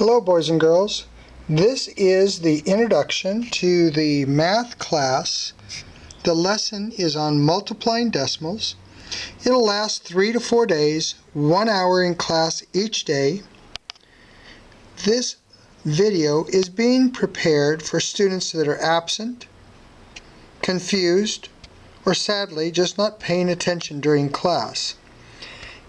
Hello boys and girls. This is the introduction to the math class. The lesson is on multiplying decimals. It'll last 3 to 4 days, 1 hour in class each day. This video is being prepared for students that are absent, confused, or sadly just not paying attention during class.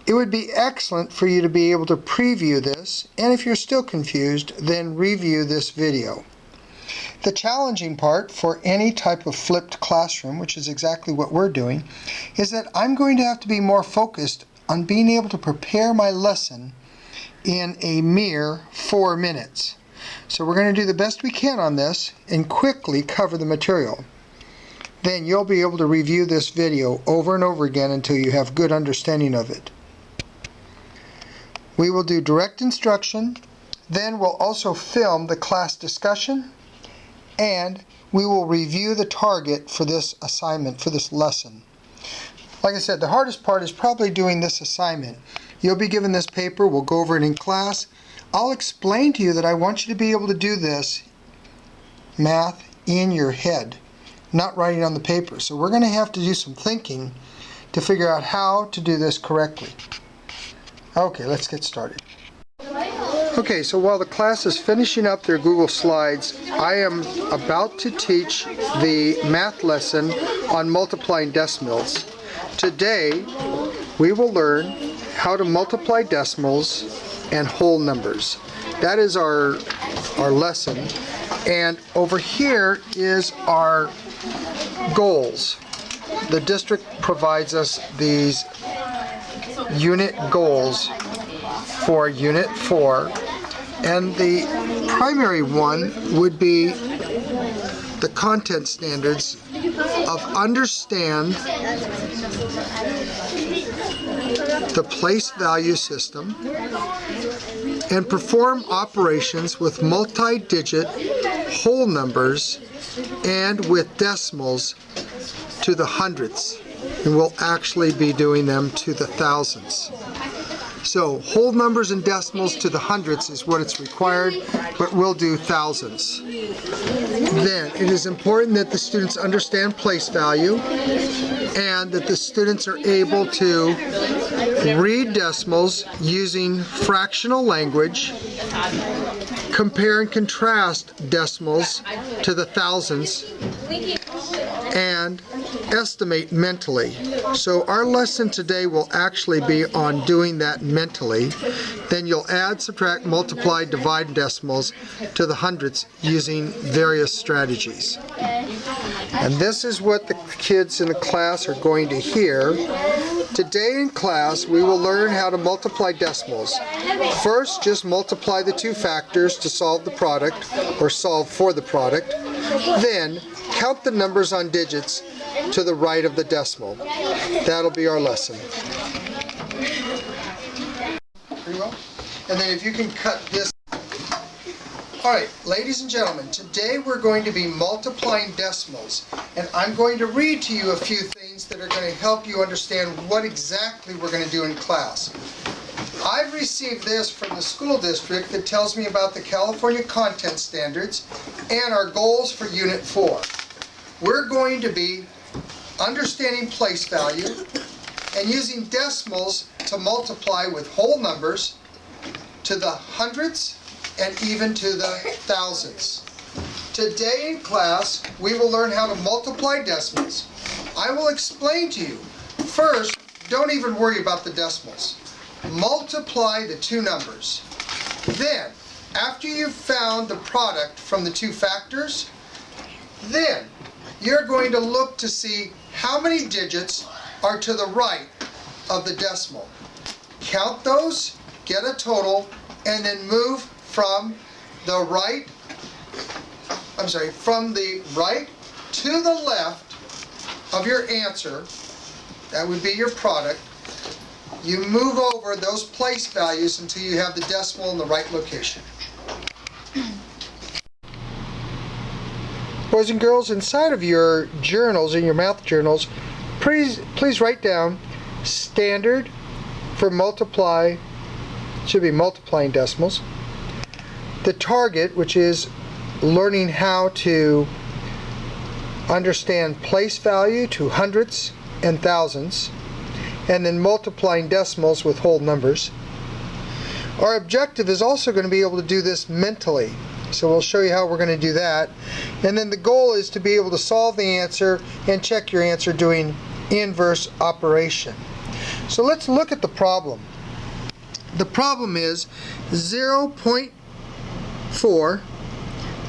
It would be excellent for you to be able to preview this, and if you're still confused, then review this video. The challenging part for any type of flipped classroom, which is exactly what we're doing, is that I'm going to have to be more focused on being able to prepare my lesson in a mere 4 minutes. So we're going to do the best we can on this and quickly cover the material. Then you'll be able to review this video over and over again until you have good understanding of it. We will do direct instruction, then we'll also film the class discussion, and we will review the target for this assignment, for this lesson. Like I said, the hardest part is probably doing this assignment. You'll be given this paper, we'll go over it in class. I'll explain to you that I want you to be able to do this math in your head, not writing on the paper. So we're going to have to do some thinking to figure out how to do this correctly. Okay, let's get started. Okay, so while the class is finishing up their Google Slides, I am about to teach the math lesson on multiplying decimals. Today, we will learn how to multiply decimals and whole numbers. That is our lesson. And over here is our goals. The district provides us these unit goals for Unit 4, and the primary one would be the content standards of understand the place value system and perform operations with multi-digit whole numbers and with decimals to the hundredths. And we'll actually be doing them to the thousandths. So whole numbers and decimals to the hundredths is what it's required, but we'll do thousandths. Then it is important that the students understand place value and that the students are able to read decimals using fractional language, compare and contrast decimals to the thousandths, and estimate mentally. So our lesson today will actually be on doing that mentally. Then you'll add, subtract, multiply, divide decimals to the hundredths using various strategies. And this is what the kids in the class are going to hear. Today in class we will learn how to multiply decimals. First, just multiply the two factors to solve the product or solve for the product. Then count the numbers on digits to the right of the decimal. That'll be our lesson. Pretty well. And then if you can cut this. Alright, ladies and gentlemen, today we're going to be multiplying decimals, and I'm going to read to you a few things that are going to help you understand what exactly we're going to do in class. I've received this from the school district that tells me about the California content standards and our goals for Unit 4. We're going to be understanding place value and using decimals to multiply with whole numbers to the hundredths and even to the thousandths. Today in class, we will learn how to multiply decimals. I will explain to you. First, don't even worry about the decimals. Multiply the two numbers. Then, after you've found the product from the two factors, then you're going to look to see how many digits are to the right of the decimal. Count those, get a total, and then move from the right to the left of your answer. That would be your product. You move over those place values until you have the decimal in the right location. Boys and girls, inside of your journals, in your math journals, please write down standard for multiply, should be multiplying decimals. the target, which is learning how to understand place value to hundredths and thousands, and then multiplying decimals with whole numbers. Our objective is also going to be able to do this mentally. So we'll show you how we're going to do that. And then the goal is to be able to solve the answer and check your answer doing inverse operation. So let's look at the problem. The problem is 0.4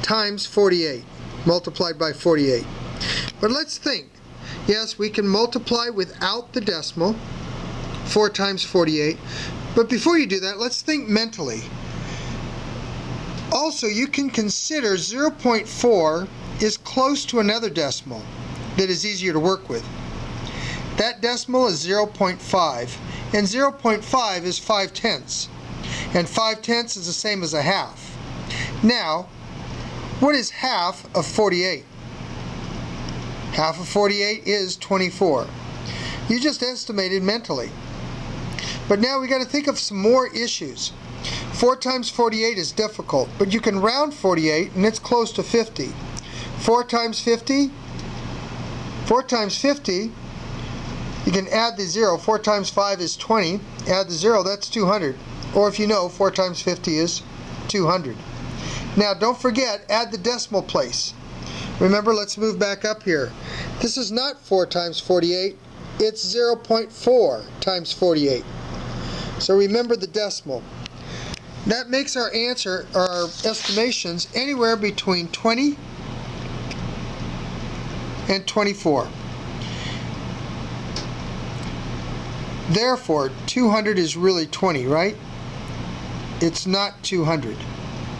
times 48 multiplied by 48. But let's think. Yes, we can multiply without the decimal, 4 times 48. But before you do that, let's think mentally. Also, you can consider 0.4 is close to another decimal that is easier to work with. That decimal is 0.5, and 0.5 is 5/10, and 5/10 is the same as a half. Now, what is half of 48? Half of 48 is 24. You just estimated mentally. But now we got to think of some more issues. 4 times 48 is difficult, but you can round 48 and it's close to 50. 4 times 50, you can add the 0. 4 times 5 is 20. Add the 0, that's 200. Or if you know, 4 times 50 is 200. Now don't forget, add the decimal place. Remember, let's move back up here. This is not 4 times 48, it's 0.4 times 48. So remember the decimal. That makes our answer, our estimations, anywhere between 20 and 24. Therefore, 200 is really 20, right? It's not 200.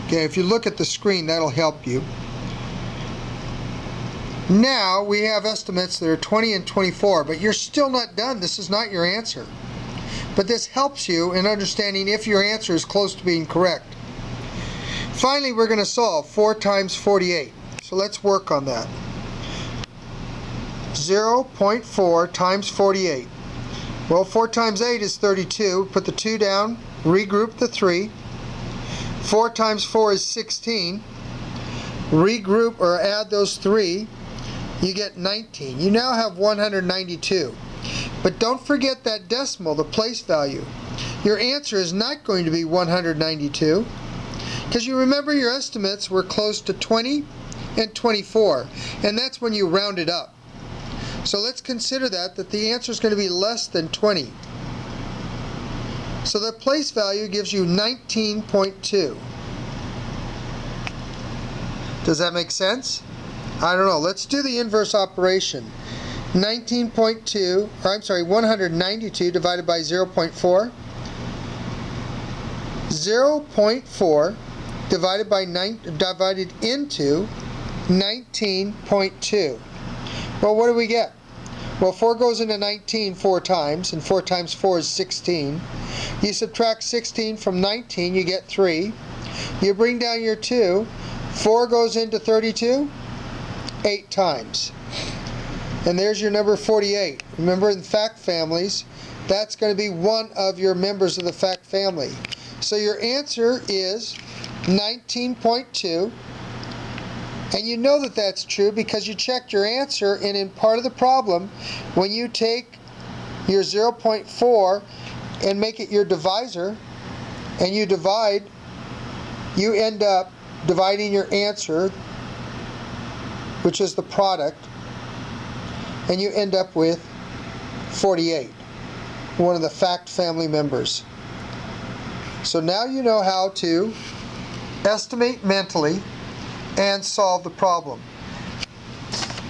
Okay, if you look at the screen, that'll help you. Now we have estimates that are 20 and 24, but you're still not done. This is not your answer. But this helps you in understanding if your answer is close to being correct. Finally, we're going to solve 4 times 48. So let's work on that. 0.4 times 48. Well, 4 times 8 is 32. Put the 2 down, regroup the 3. 4 times 4 is 16. Regroup or add those 3. You get 19. You now have 192. But don't forget that decimal, the place value. Your answer is not going to be 192, because you remember your estimates were close to 20 and 24, and that's when you round it up. So let's consider that the answer is going to be less than 20. So the place value gives you 19.2. Does that make sense? I don't know. Let's do the inverse operation. 192 divided by 0.4. 0.4 divided into 19.2. Well, what do we get? Well, 4 goes into 19 4 times, and 4 times 4 is 16. You subtract 16 from 19, you get 3. You bring down your 2. 4 goes into 32 8 times. And there's your number 48. Remember, in fact families, that's going to be one of your members of the fact family. So your answer is 19.2. And you know that that's true because you checked your answer, and in part of the problem, when you take your 0.4 and make it your divisor, and you divide, you end up dividing your answer, which is the product, and you end up with 48, one of the fact family members. So now you know how to estimate mentally and solve the problem.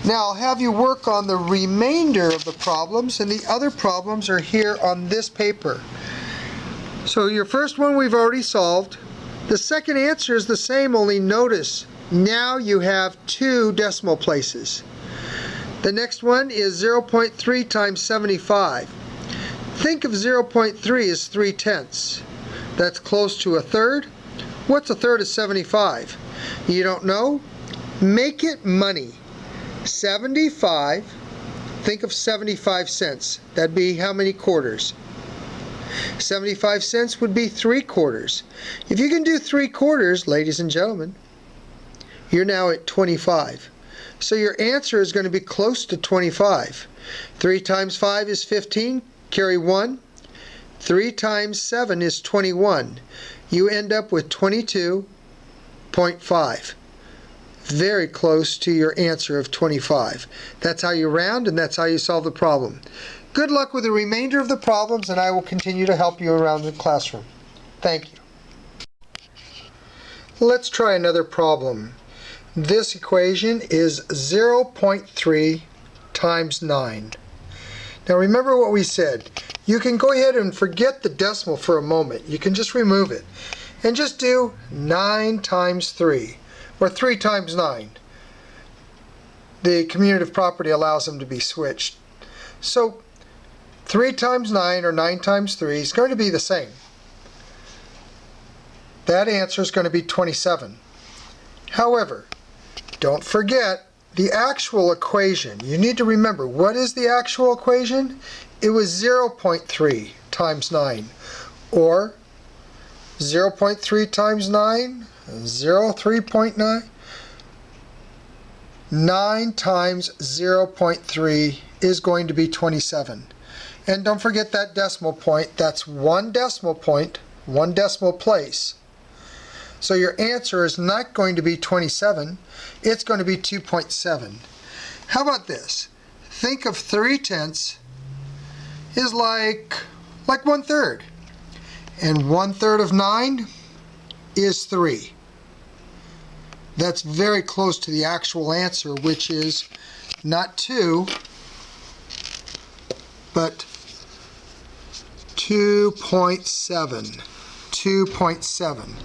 Now I'll have you work on the remainder of the problems, and the other problems are here on this paper. So your first one we've already solved. The second answer is the same, only notice now you have 2 decimal places. The next one is 0.3 times 75. Think of 0.3 as 3/10. That's close to a third. What's a third of 75? You don't know? Make it money. 75, think of 75 cents. That'd be how many quarters? 75 cents would be 3/4. If you can do 3/4, ladies and gentlemen, you're now at 25. So your answer is going to be close to 25. 3 times 5 is 15. Carry 1. 3 times 7 is 21. You end up with 22.5. Very close to your answer of 25. That's how you round, and that's how you solve the problem. Good luck with the remainder of the problems, and I will continue to help you around the classroom. Thank you. Let's try another problem. This equation is 0.3 times 9. Now remember what we said. You can go ahead and forget the decimal for a moment. You can just remove it and just do 9 times 3, or 3 times 9. The commutative property allows them to be switched. So 3 times 9, or 9 times 3, is going to be the same. That answer is going to be 27. However, don't forget the actual equation. You need to remember, what is the actual equation? It was 0.3 times 9, or 0.3 times 9, 3.9. 9 times 0.3 is going to be 27. And don't forget that decimal point. That's one decimal point, one decimal place. So your answer is not going to be 27, it's going to be 2.7. How about this? Think of 3/10 is like 1/3. And 1/3 of 9 is 3. That's very close to the actual answer, which is not 2, but 2.7. 2.7.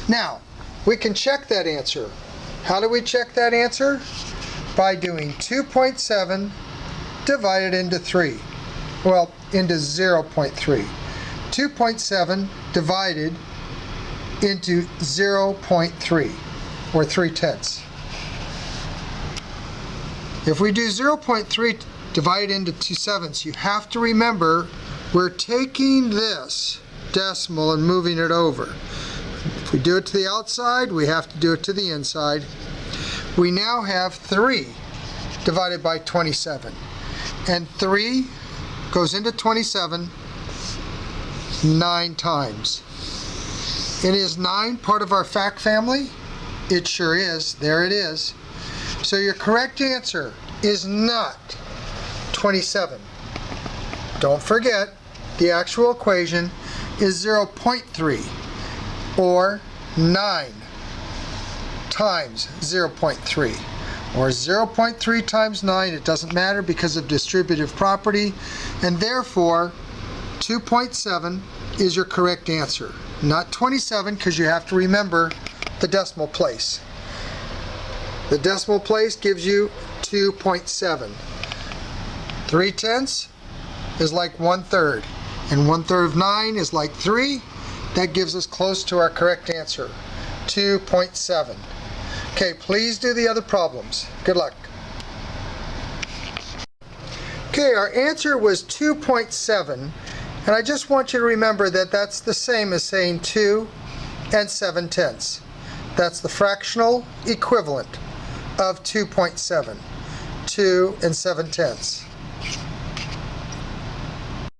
Now, we can check that answer. How do we check that answer? By doing 2.7 divided into 3. Well, into 0.3. 2.7 divided into 0.3, or 3/10. If we do 0.3 divided into 2/7, you have to remember we're taking this decimal and moving it over. If we do it to the outside, we have to do it to the inside. We now have 3 divided by 27. And 3 goes into 27 9 times. And is 9 part of our fact family? It sure is. There it is. So your correct answer is not 27. Don't forget, the actual equation is 0.3, or 9 times 0.3, or 0.3 times 9. It doesn't matter because of distributive property, and therefore 2.7 is your correct answer. Not 27, because you have to remember the decimal place. The decimal place gives you 2.7. 3/10 is like 1/3, and 1/3 of 9 is like 3. That gives us close to our correct answer, 2.7. Okay, please do the other problems. Good luck. Okay, our answer was 2.7, and I just want you to remember that that's the same as saying 2 and 7/10. That's the fractional equivalent of 2.7, 2 and 7/10.